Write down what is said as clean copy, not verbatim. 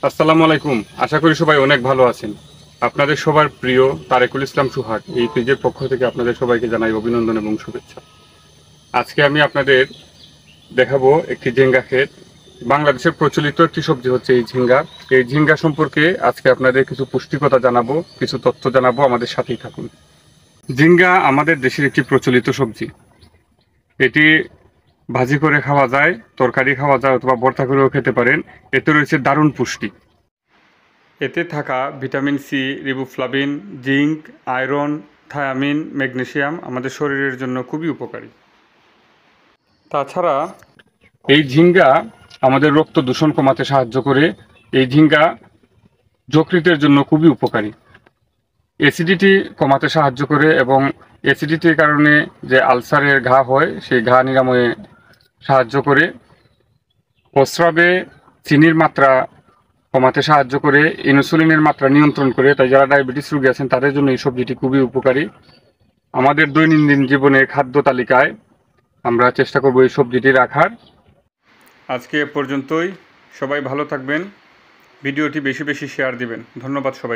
আসসালামু আলাইকুম। আশা করি সবাই অনেক ভালো আছেন। আপনাদের সবার প্রিয় তারেকুল ইসলাম সুহাগ এই পেজের পক্ষ থেকে আপনাদের সবাইকে জানাই অভিনন্দন এবং শুভেচ্ছা। আজকে আমি আপনাদের দেখাবো একটি ঝিঙ্গা ক্ষেত। বাংলাদেশের প্রচলিত একটি সবজি হচ্ছে এই ঝিঙ্গা। এই ঝিঙ্গা সম্পর্কে আজকে আপনাদের কিছু পুষ্টিকতা জানাবো, কিছু তথ্য জানাবো, আমাদের সাথেই থাকুন। ঝিঙ্গা আমাদের দেশের একটি প্রচলিত সবজি। এটি ভাজি করে খাওয়া যায়, তরকারি খাওয়া যায় অথবা ভর্তা করেও খেতে পারেন। এতে রয়েছে দারুণ পুষ্টি। এতে থাকা vitamin C, riboflavin, zinc, iron, thiamine, magnesium আমাদের শরীরের জন্য খুবই উপকারী। তাছাড়া এই ঝিঙ্গা আমাদের রক্ত দূষণ কমাতে সাহায্য করে। এই ঝিঙ্গা যকৃতের জন্য খুবই উপকারী। অ্যাসিডিটি কমাতে সাহায্য করে এবং অ্যাসিডিটির কারণে যে আলসারের ঘা হয় সেই ঘা নিরাময়ে সাহায্য করে। প্রস্রাবে চিনির মাত্রা কমাতে সাহায্য করে, ইনসুলিনের মাত্রা নিয়ন্ত্রণ করে। তাই যারা ডায়াবেটিস রোগী আছেন তাদের জন্য এই সবজিটি খুবই উপকারী। আমাদের দৈনন্দিন জীবনে খাদ্য তালিকায় আমরা চেষ্টা করব এই সবজিটি রাখার। আজকে এ পর্যন্তই। সবাই ভালো থাকবেন। ভিডিওটি বেশি বেশি শেয়ার দিবেন। ধন্যবাদ সবাই।